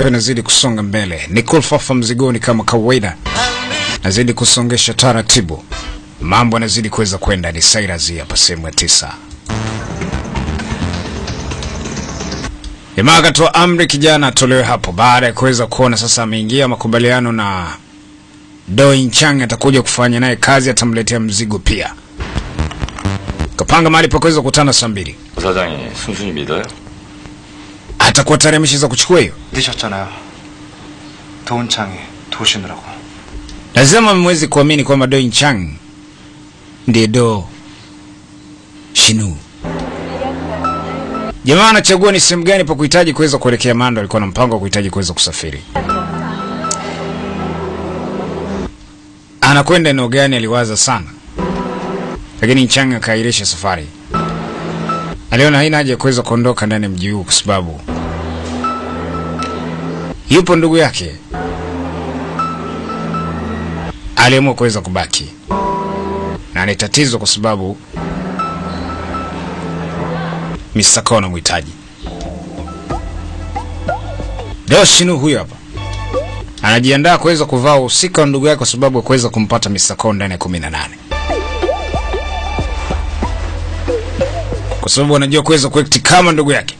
Nazidi kusonga mbele. Nicole Fafa mzigoni kama kawaida. Nazidi kusongesha taratibu. Mambo yanazidi kuweza kwenda. Ni Cyrus hapa sehemu ya 9. Jamaa akatoa amri kijana atolewe hapo baada ya kuweza kuona sasa ameingia makubaliano na Do In Chang atakuja kufanya naye kazi, atamletea mzigo pia. Kapanga mahali pa kuweza kukutana saa 2. 부사장이 순순히 믿어요? Atakuwa tayari ameshaanza kuchukua hiyo. 늦으셨잖아요. 도운창이 도시느라고. Lazima mwezi kuamini kwamba Do In Chang ndiye Do Shinu. Jamaa anachagua ni sehemu gani pa kuhitaji kuweza kuelekea. Mando alikuwa na mpango wa kuhitaji kuweza kusafiri. Anakwenda eneo gani aliwaza sana. Lakini Chang akairisha safari. Aliona haina haja ya kuweza kuondoka ndani ya mji huu kwa sababu yupo ndugu yake. Aliamua kuweza kubaki. Na ni tatizo kwa sababu Misako anamhitaji. Do Shinu huyu hapa anajiandaa kuweza kuvaa usika wa ndugu yake kwa sababu ya kuweza kumpata Misako ndani ya 18. Kwa sababu anajua kuweza kuekti kama ndugu yake.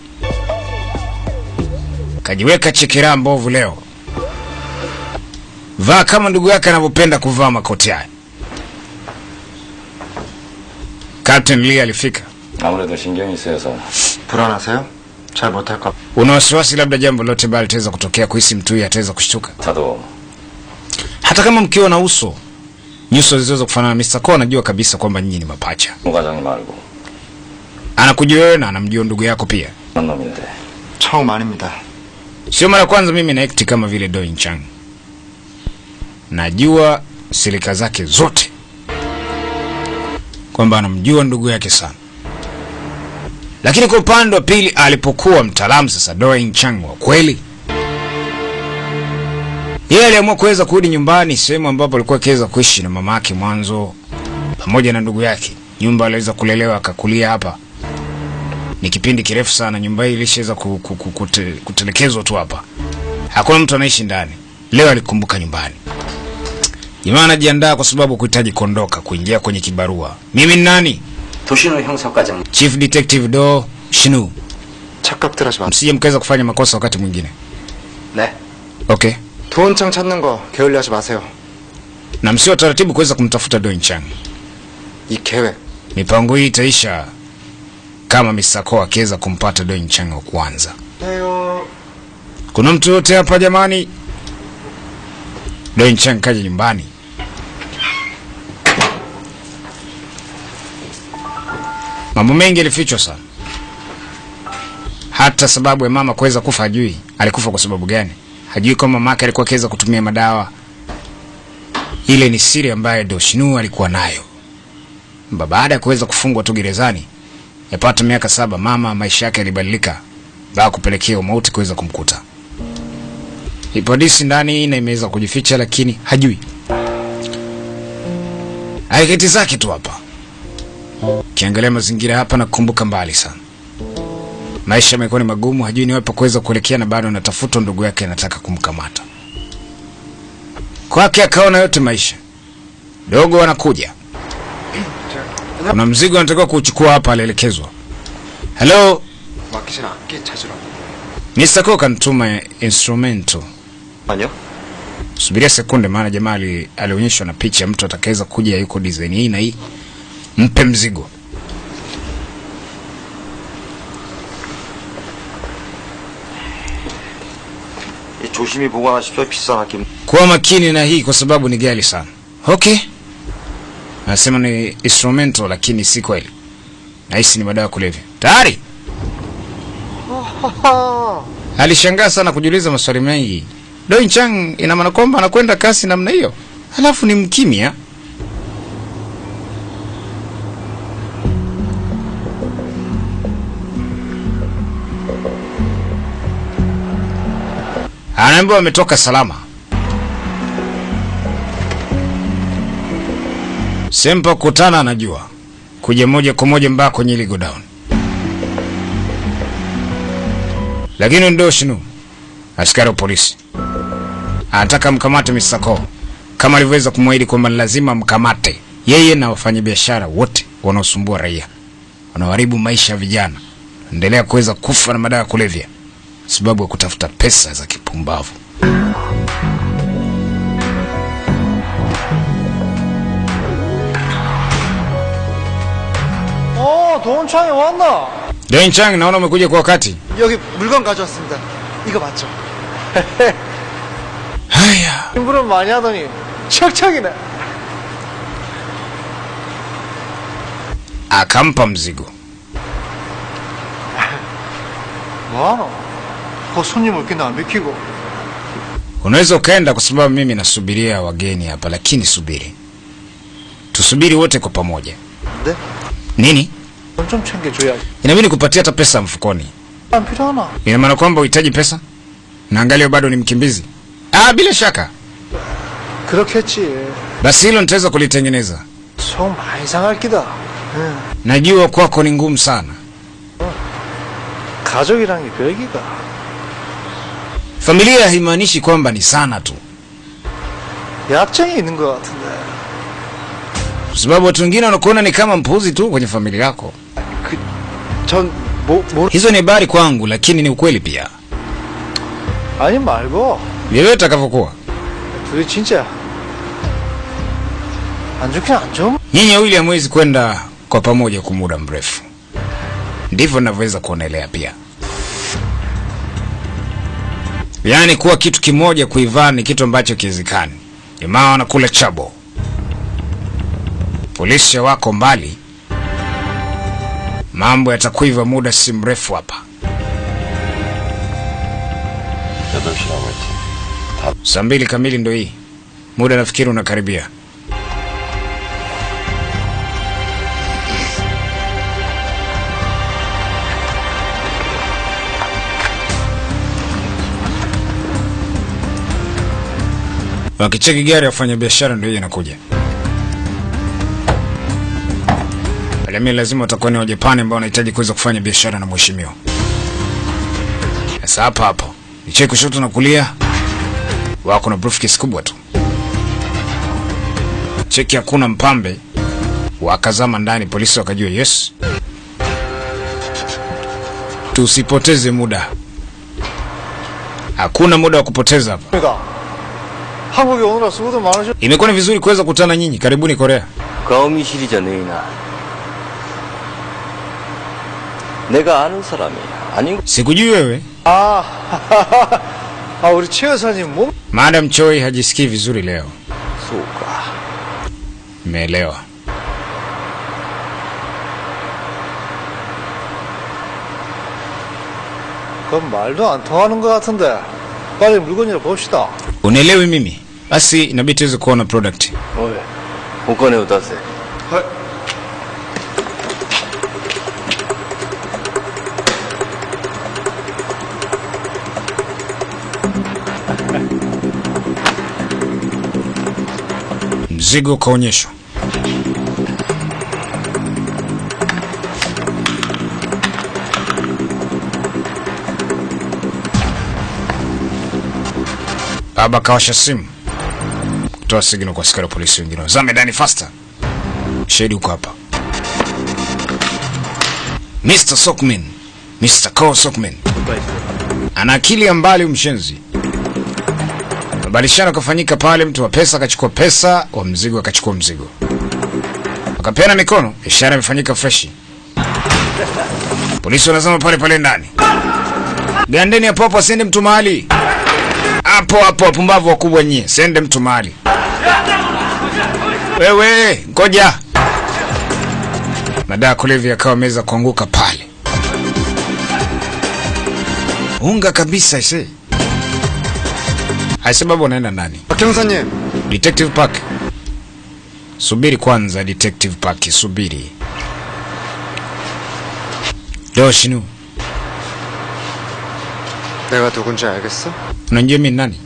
Kajiweka chekera mbovu leo. Vaa kama ndugu yake anavyopenda kuvaa makoti haya. Captain Lee alifika. 아무래도 신경이 쓰여서. 불안하세요? 잘 못할까? Una wasiwasi labda jambo lote bali litaweza kutokea, kuhisi mtu huyu ataweza kushtuka. 저도 Hata kama mkiwa na uso nyuso zisizo kufanana, Mr. Ko anajua kabisa kwamba nyinyi ni mapacha. 부과장이 말고. Anakujua wewe na anamjua ndugu yako pia. 한 놈인데. 처음 아닙니다. Sio mara kwanza mimi na act kama vile Do In Chang. Najua silika zake zote, kwamba anamjua ndugu yake sana. Lakini kwa upande wa pili alipokuwa mtaalamu sasa Do In Chang wa kweli, yeye aliamua kuweza kurudi nyumbani, sehemu ambapo alikuwa akiweza kuishi na mama yake mwanzo pamoja na ndugu yake. Nyumba aliweza kulelewa akakulia hapa. Ni kipindi kirefu sana nyumba hii ilishaweza kutelekezwa tu hapa. Hakuna mtu anaishi ndani. Leo alikumbuka nyumbani. Jamaa anajiandaa kwa sababu kuhitaji kuondoka, kuingia kwenye kibarua. Mimi ni nani? 도시노 형사과장. Chief Detective Do Shinu. 착각들 하지 마. Msije mkaweza kufanya makosa wakati mwingine. 네. Okay. 도운창 찾는 거 게을리하지 마세요. Na msio taratibu kuweza kumtafuta Do In Chang. 이 계획 Mipango hii itaisha kama Misako akiweza kumpata Do In Chang wa kwanza. Kuna mtu yote hapa jamani? Do In Chang kaja nyumbani. Mambo mengi yalifichwa sana. Hata sababu ya mama kuweza kufa hajui. Alikufa kwa sababu gani? Hajui kama mama yake alikuwa akiweza kutumia madawa. Ile ni siri ambayo Do Shinu alikuwa nayo. Baada ya kuweza kufungwa tu gerezani, yapata miaka 7, mama maisha yake yalibadilika baada kupelekea mauti kuweza kumkuta. Ipadisi ndani na imeweza kujificha lakini hajui. Haiketi zake tu hapa. Kiangalia mazingira hapa na kukumbuka mbali sana. Maisha yamekuwa ni magumu, hajui ni wapi kuweza kuelekea na bado anatafuta ndugu yake anataka kumkamata. Kwake akaona yote maisha. Dogo anakuja. Kuna mzigo anataka kuchukua hapa, alielekezwa. Hello. 맡기진 않게 찾으라. Mr. Ko kanituma instrumento. 아니요. Subiria sekunde maana jamaa alionyeshwa na picha mtu atakayeza kuja yuko design hii na hii. Mpe mzigo. 조심히 보관하십시오. 비싼 아낌. Kuwa makini na hii kwa sababu ni ghali sana. Okay. Anasema ni instrumento lakini si kweli. Na hisi ni madawa ya kulevya. Tayari? Alishangaa sana kujiuliza maswali mengi. Do In Chang ina maana kwamba anakwenda kasi namna hiyo. Halafu ni mkimya. Anaambiwa ametoka salama. Sempa kutana anajua. Kuja moja kwa moja mbaka kwenye ile go down. Lakini ndio Shinu askari wa polisi anataka mkamate Mr. Ko, kama alivyoweza kumwahidi kwamba lazima mkamate yeye na wafanyabiashara wote wanaosumbua raia, wanaoharibu maisha ya vijana, endelea kuweza kufa na madawa ya kulevya sababu ya kutafuta pesa za kipumbavu. 도원창이 왔나? Doenchang, naona umekuja kwa wakati. 여기 물건 가져왔습니다. 이거 맞죠? Haya, 공부를 많이 하더니 척척이네. akampa mzigo. 뭐하노? 그 손님 올 끼는 안 비키고. Unaweza ukaenda kwa sababu mimi nasubiria wageni hapa, lakini subiri. Tusubiri wote kwa pamoja. 네? Nini? 돈 좀 챙겨줘야지. Inabidi kupatia hata pesa mfukoni. 안 필요하나? Ina maana kwamba uhitaji pesa? Na angalia bado ni mkimbizi. Bila shaka. 그렇겠지. Basi hilo nitaweza kulitengeneza. 속 많이 상할 끼다. 응. Najua kwako ni ngumu sana. 가족이란 게 별기가. Familia haimaanishi kwamba ni sana tu. 약점이 있는 것 같은데. Kwa sababu watu wengine wanakuona ni kama mpuzi tu kwenye familia yako. 전 Hizo ni habari kwangu, lakini ni ukweli pia. 아니 말고 Vyovyote itakavyokuwa, 둘이 진짜 안 좋긴 안 좋은. nyinyi wawili hamwezi kwenda kwa pamoja kwa muda mrefu. Ndivyo ninavyoweza kuonelea pia. Yaani kuwa kitu kimoja kuivaa ni kitu ambacho kiwezekani. Jamaa wanakula chabo. Polisi wako mbali. Mambo yatakuiva muda si mrefu hapa. 8시라고 했지. Saa 2 kamili ndo hii. Muda nafikiri unakaribia. Wakicheki gari ya wafanya biashara ndio hii inakuja. Mimi lazima utakuwa ni wa Japani ambao wanahitaji kuweza kufanya biashara na mheshimiwa. Sasa hapa hapo. Nicheki kushoto na kulia. Wako na briefcase kubwa tu. Cheki hakuna mpambe. Wakazama ndani, polisi wakajua yes. Tusipoteze muda. Hakuna muda wa kupoteza hapa. 그러니까 한국에 오느라 수고도 많으셨. Imekuwa ni vizuri kuweza kukutana nyinyi. Karibuni Korea. 가오미실이죠, 너희나. 내가 아는 사람이 아닌. Sikujui wewe. 아 우리 최 여사님 몸. Madam Choi hajisikii vizuri leo. 소가. Nimeelewa. 그건 말도 안 통하는 것 같은데. 빨리 물건이라 봅시다. Unielewi mimi? Basi inabidi tuweze kuona product. 어이. 옷 꺼내 오다세. Mzigo ukaonyeshwa. Baba kawasha simu. Kutoa signal kwa askari polisi wengine. Zame ndani faster. Shahidi uko hapa. Mr. Sokmin. Mr. Ko Sokmin. Ana akili ya mbali mshenzi. Mabadilishano kafanyika pale, mtu wa pesa akachukua pesa, wa mzigo akachukua mzigo. Wakapeana mikono, ishara imefanyika freshi. Polisi wanasema pale pale ndani. Gandeni hapo hapo, asende mtu mahali. Hapo hapo, wapumbavu wakubwa nyie, sende mtu mahali. Wewe, ngoja. Madawa kulevya akawa meza kuanguka pale. Unga kabisa ise. Sababu anaenda nani? 경사님. Detective Park. Subiri kwanza Detective Park, subiri. Yoshinu, 내가 누군지 알겠어? unajua mimi nani?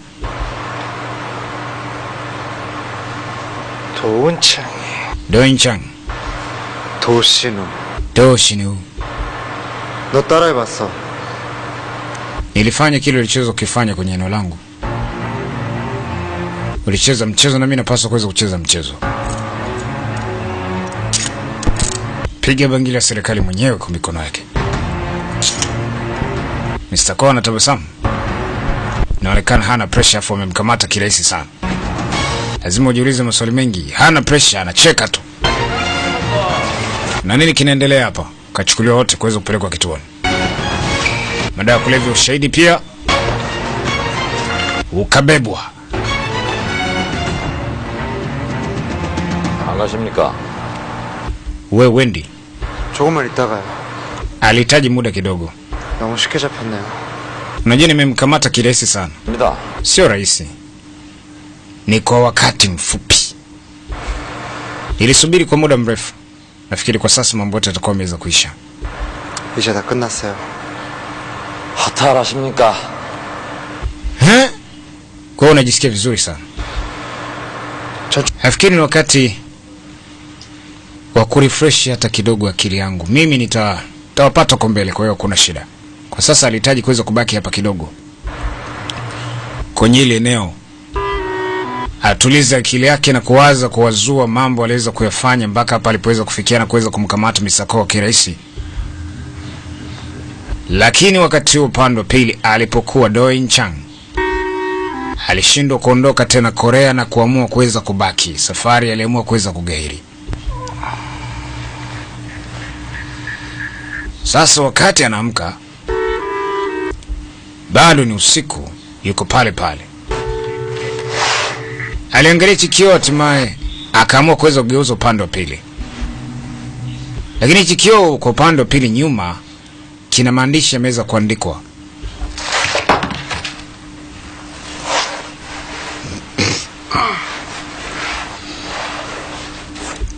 도은창이. Doenchang. 도시누. Doshinu. 너 따라해봤어. Nilifanya kile ulichoweza kukifanya kwenye eneo langu. Ulicheza mchezo na mimi napaswa kuweza kucheza mchezo. Piga bangili ya serikali mwenyewe kwa mikono yake. Mr. Ko anatabasamu. Inaonekana hana pressure afu amemkamata kirahisi sana. Lazima ujiulize maswali mengi. Hana pressure, anacheka tu. Na nini kinaendelea hapa? Kachukuliwa wote kuweza kupelekwa kituoni. Madawa ya kulevya, ushahidi pia ukabebwa. 안가십니까? We Wendy. 조금만 있다가요. Alihitaji muda kidogo. 너무 쉽게 잡혔네요. Unajua nimemkamata kirahisi sana. 입니다. Sio rahisi. Ni kwa wakati mfupi. Nilisubiri kwa muda mrefu. Nafikiri kwa sasa mambo yote yatakuwa yameweza kuisha. 이제 다 끝났어요. 하탈하십니까? Kwa hiyo unajisikia vizuri sana. Nafikiri ni wakati wa kurefresh hata kidogo akili yangu. Mimi nitawapata kwa mbele, kwa hiyo kuna shida. Kwa sasa alihitaji kuweza kubaki hapa kidogo kwenye ile eneo, atulize akili yake na kuwazua mambo aliweza kuyafanya mpaka hapa alipoweza kufikia na kuweza kumkamata Mr. Ko kirahisi. Lakini wakati huo upande wa pili alipokuwa Do-in Chang alishindwa kuondoka tena Korea na kuamua kuweza kubaki. Safari aliamua kuweza kugairi. Sasa wakati anaamka bado ni usiku, yuko pale pale. Aliangalia chikio, hatimaye akaamua kuweza kugeuza upande wa pili. Lakini chikio kwa upande wa pili nyuma kina maandishi yameweza kuandikwa.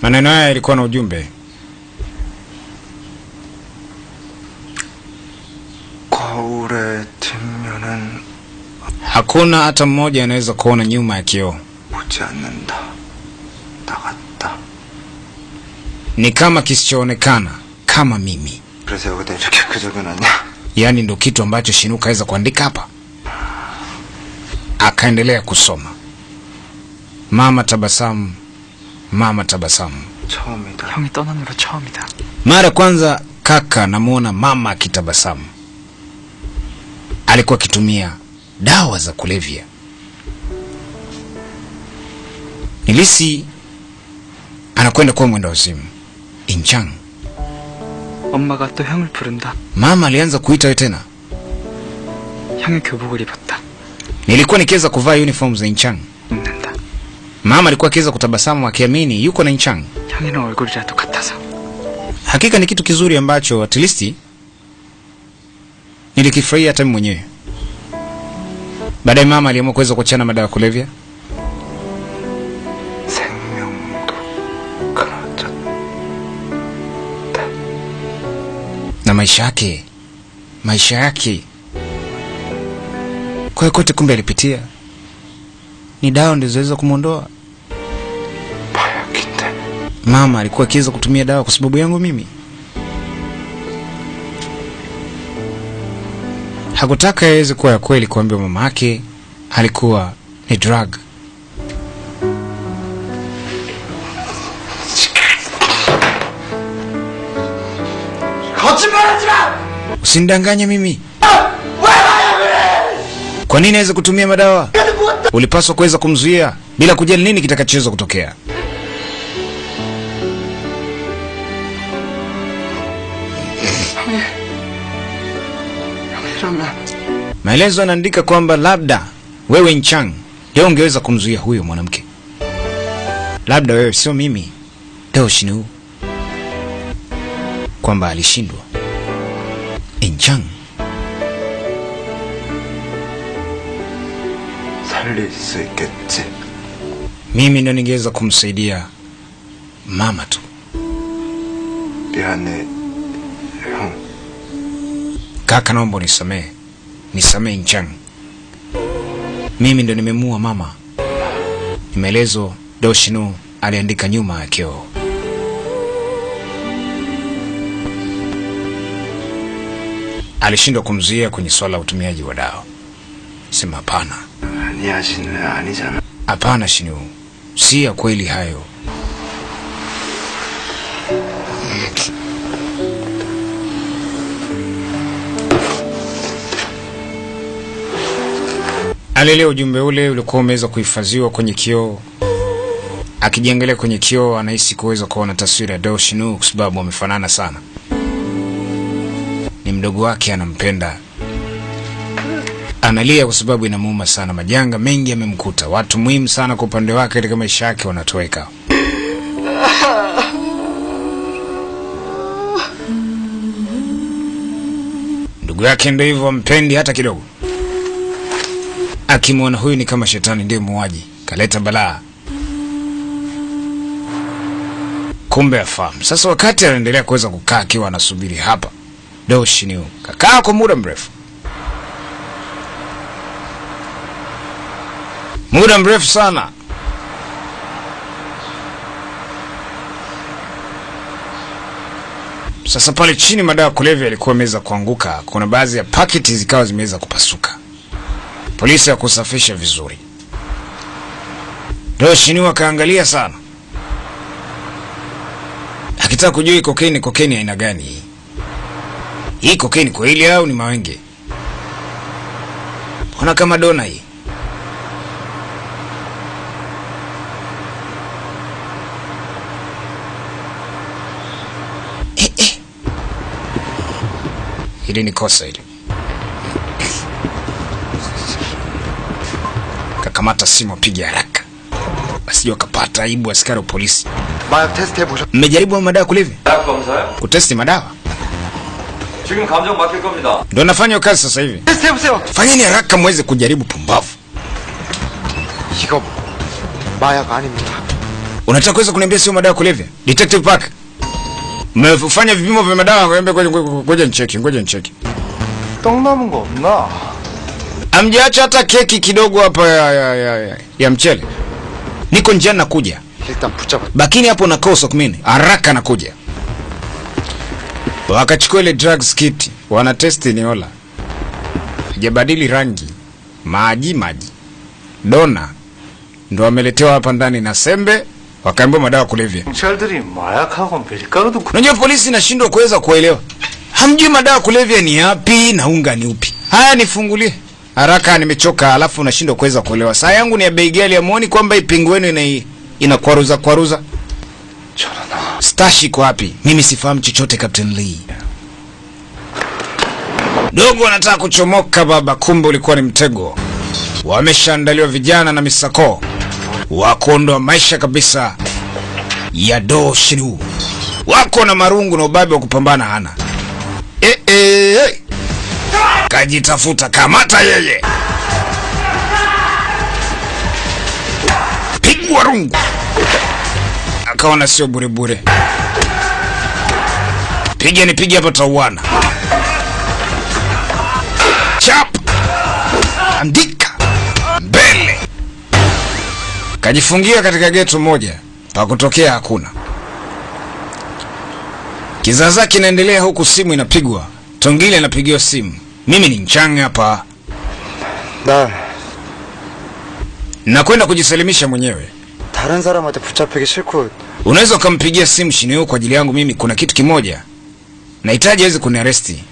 Maneno haya yalikuwa na ujumbe. 거울에 뒷면은 Hakuna hata mmoja anaweza kuona nyuma ya kioo. 보지 않는다. 나갔다. Ni kama kisichoonekana, kama mimi. 그래서 여기다 이렇게 그적여놨냐? Yaani ndo kitu ambacho Shinuka aweza kuandika hapa. Akaendelea kusoma. Mama tabasamu, mama tabasamu. 처음이다. 형이 떠난 후로 처음이다. Mara kwanza kaka namuona mama akitabasamu. Alikuwa akitumia dawa za kulevya. Nilisi anakwenda kuwa mwenda wazimu. Inchang. 엄마가 또 형을 부른다. Mama alianza kuita wewe tena. 형이 교복을 입었다. Nilikuwa nikiweza kuvaa uniform za Inchang. 입는다. Mama alikuwa akiweza kutabasamu akiamini yuko na Inchang. 형이랑 얼굴이라도 같아서. Hakika ni kitu kizuri ambacho at least nilikifurahia hata mimi mwenyewe. Baadaye mama aliamua kuweza kuachana madawa ya kulevya. 생명도 끊어졌다. Na maisha yake kwa kote kumbe alipitia ni dawa ndizo ziliweza kumuondoa. 마약인데. Mama alikuwa akiweza kutumia dawa kwa sababu yangu mimi. Hakutaka yaweze kuwa ya kweli kuambia mama yake alikuwa ni drug. 거짓말하지 마! Usinidanganye mimi. Kwa nini aweze kutumia madawa? Ulipaswa kuweza kumzuia bila kujali nini kitakachoweza kutokea. Maelezo yanaandika kwamba labda wewe Inchang ndio ungeweza kumzuia huyo mwanamke. Labda wewe, sio mimi. Deo Shinu. Kwamba alishindwa. Inchang. 살릴 수 있겠지. Mimi ndo ningeweza kumsaidia mama tu. 미안해, 형. Kaka naomba nisamehe. Nisamehe Inchang. Mimi ndo nimemua mama. Maelezo Deo Shinu aliandika nyuma ya kioo. alishindwa kumzuia kwenye swala la utumiaji wa dawa. Sema hapana. 아니야, 신우야, 아니잖아. Hapana Shinyu, si ya kweli hayo. Alilea ujumbe ule ulikuwa umeweza kuhifadhiwa kwenye kioo. Akijiangalia kwenye kioo anahisi kuweza kuona taswira ya Do Shinyu kwa sababu wamefanana sana. Ni mdogo wake, anampenda. Analia kwa sababu inamuuma sana. Majanga mengi yamemkuta. Watu muhimu sana kwa upande wake katika maisha yake wanatoweka. Ndugu yake ndio hivyo, mpendi hata kidogo. Akimwona huyu ni kama shetani, ndiye muuaji, kaleta balaa. Kumbe afahamu. Sasa wakati anaendelea kuweza kukaa akiwa anasubiri hapa, Do Shinyu kakaa kwa muda mrefu. Muda mrefu sana. Sasa pale chini madawa kulevya yalikuwa yameweza kuanguka. Kuna baadhi ya paketi zikawa zimeweza kupasuka. Polisi ya kusafisha vizuri. Do Shinyu akaangalia sana, akitaka kujua kokaini aina gani hii. Hii kokaini kweli au ni mawenge? Ona kama dona hii. Hili ni kosa hili. Kakamata simu, apige haraka. Basi wakapata aibu askari wa polisi. 마약 테스트 해보셨... Mmejaribu madawa kulevya? 마약 검사요? Kutesti madawa? 지금 감정 맡길 겁니다. Ndio nafanya kazi sasa hivi. 테스트 해보세요. Fanyeni haraka muweze kujaribu, pumbavu. 이거 마약 아닙니다. Unataka kuweza kuniambia sio madawa kulevya? Detective Park. Mmefanya vipimo vya madawa, ngoja nicheki. 떡 남은 거 없나? Amjaacha hata keki kidogo hapa ya mchele. Niko njiani nakuja. 일단 붙잡아. Bakini hapo na kosa kumini. Haraka nakuja. Wakachukua ile drugs kit, wana testi ni ola. Hajabadili rangi. Maji. Dona ndo wameletewa hapa ndani na sembe, wakaambiwa madawa kulevya. 경찰들이 마약하고 밀가루도 Unajua polisi inashindwa kuweza kuelewa. Hamjui madawa kulevya ni yapi na unga ni upi. Haya, nifungulie. Haraka, nimechoka, alafu unashindwa kuweza kuelewa. Saa yangu ni ya bei ghali, amuoni kwamba ipingu wenu inakwaruza. Stashi kwa wapi? Mimi sifahamu chochote, Captain Lee. Dogo anataka kuchomoka baba, kumbe ulikuwa ni mtego. Wameshaandaliwa vijana na misako wa kuondoa maisha kabisa ya Do Shinyu. Wako na marungu na ubabe wa kupambana hana. Kajitafuta, kamata yeye. Pigwa rungu. Akaona sio bure. Piga hapa tauana. Chap. Andika. Mbele. Kajifungia katika geto moja. Pa kutokea hakuna. Kizaza kinaendelea huku, simu inapigwa. Tongile anapigiwa simu. Mimi ni Nchang hapa. Nakwenda kujisalimisha mwenyewe. 다른 사람한테 붙잡히기 싫고. Unaweza ukampigia simu Shinyu kwa ajili yangu mimi, kuna kitu kimoja. Nahitaji aweze kuniaresti.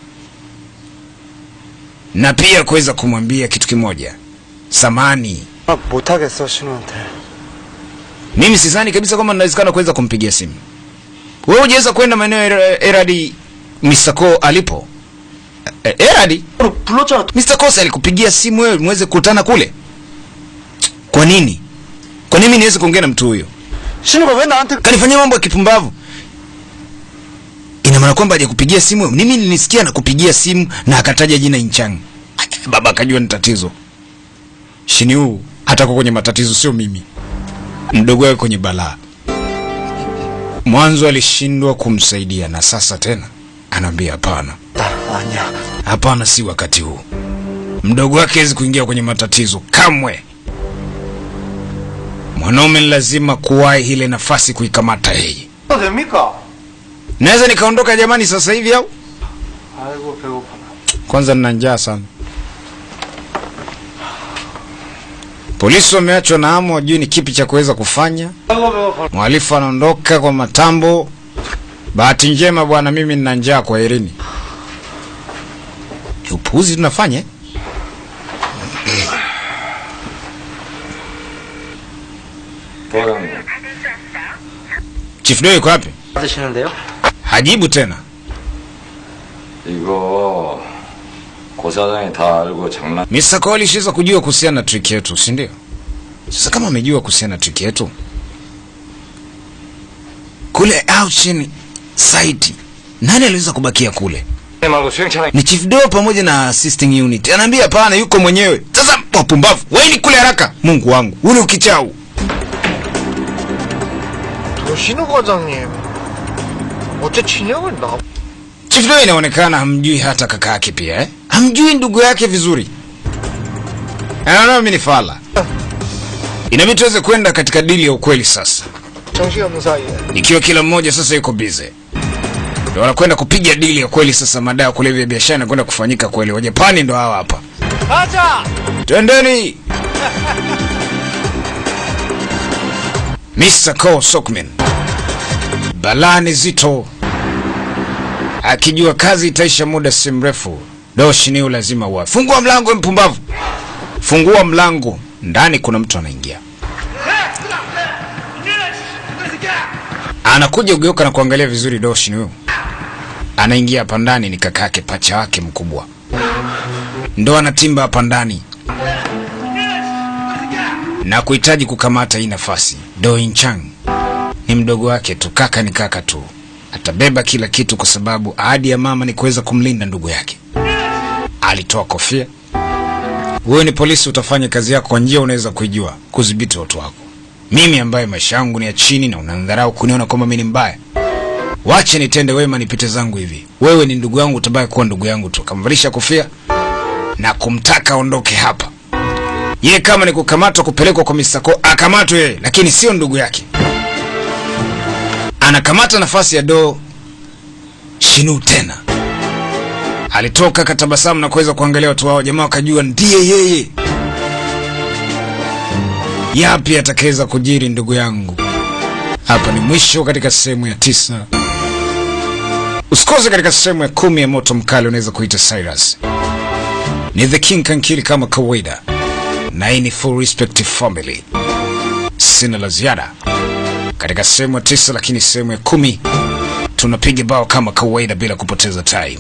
Na pia kuweza kumwambia kitu kimoja. Samani. 못하겠어, 신우한테. Mimi sidhani kabisa kama inawezekana kuweza kumpigia simu. Wewe hujaweza kwenda maeneo Eradi Misako alipo? Eradi? 불렀잖아. Mr. Kosa alikupigia simu wewe muweze kukutana kule? Kwa nini? Kwa nini niweze kuongea na mtu huyo? 신우가 왜 나한테 Kanifanyia mambo ya kipumbavu. Ina maana kwamba hajakupigia simu wewe? Mimi nilisikia nakupigia simu na akataja jina Inchang. Baba akajua ni tatizo. Shinyu hata kwenye matatizo, sio mimi. Mdogo wake kwenye balaa. Mwanzo alishindwa kumsaidia na sasa tena anaambia hapana. 아니야. Hapana, si wakati huu. Mdogo wake hawezi kuingia kwenye matatizo kamwe. Mwanaume lazima kuwahi ile nafasi kuikamata yeye. 됩니까? Naweza nikaondoka jamani sasa hivi au? 아이고 배고파라. Kwanza nina njaa sana. Polisi wameachwa na hamu, wajui ni kipi cha kuweza kufanya. Mhalifu anaondoka kwa matambo. Bahati njema bwana, mimi nina njaa, kwa herini. Ni upuuzi tunafanya. Chief Doi yuko wapi? 받으시는데요? Hajibu tena. 이거 고 사장이 다 알고 장난. Mr. Cole shiza kujua kuhusiana na trick yetu, si ndio? Sasa kama amejua kuhusiana na trick yetu, kule out chini site, nani aliweza kubakia kule? 말고 수행차량. Ni Chief Doi pamoja na assisting unit. Anaambia hapana, yuko mwenyewe. Sasa wapumbavu, waini kule haraka. Mungu wangu, ule ukichau. 도시노 과장님, 어째 친형을 나? Chief Doi inaonekana hamjui hata kaka yake pia, eh? Hamjui ndugu yake vizuri. Anaona mimi ni fala. Inabidi tuweze kwenda katika dili ya ukweli sasa. 정신없는 사이에. Ikiwa kila mmoja sasa yuko busy. Ndio wanakwenda kupiga dili ya kweli sasa, madawa ya kulevya, biashara inakwenda kufanyika kweli. Wajapani ndio hawa hapa. 가자. Twendeni. Mr. Ko Sokmin. Balani zito. Akijua kazi itaisha muda si mrefu. Doshi ni lazima uwe. Fungua mlango mpumbavu. Fungua mlango. Ndani kuna mtu anaingia. Anakuja ugeuka na kuangalia vizuri Doshi ni huyo. Anaingia hapa ndani, ni kakake pacha wake mkubwa. Ndo anatimba hapa ndani. Na kuhitaji kukamata hii nafasi. Do Inchang ni mdogo wake tu, kaka ni kaka tu. Atabeba kila kitu kwa sababu ahadi ya mama ni kuweza kumlinda ndugu yake. Alitoa kofia. Wewe ni polisi, utafanya kazi yako kwa njia unaweza kuijua, kudhibiti watu wako. Mimi ambaye maisha yangu ni ya chini na unanidharau kuniona kwamba mimi ni mbaya. Wache nitende wema nipite zangu hivi. Wewe ni ndugu yangu, utabaki kuwa ndugu yangu tu. Kamvalisha kofia na kumtaka aondoke hapa. Yeye kama ni kukamatwa kupelekwa kwa Mr. Ko, akamatwe yeye, lakini sio ndugu yake. Anakamata nafasi ya Do Shinu tena. Alitoka katabasamu na kuweza kuangalia watu wao, jamaa wakajua ndiye yeye. Yapi atakaweza kujiri ndugu yangu? Hapa ni mwisho katika sehemu ya 9. Usikose katika sehemu ya 10 ya Moto Mkali, unaweza kuita Cyrus. Ni The King Kankili kama kawaida. Na hii ni Full Respect Family. Sina la ziada katika sehemu ya 9, lakini sehemu ya 10 tunapiga bao kama kawaida bila kupoteza time.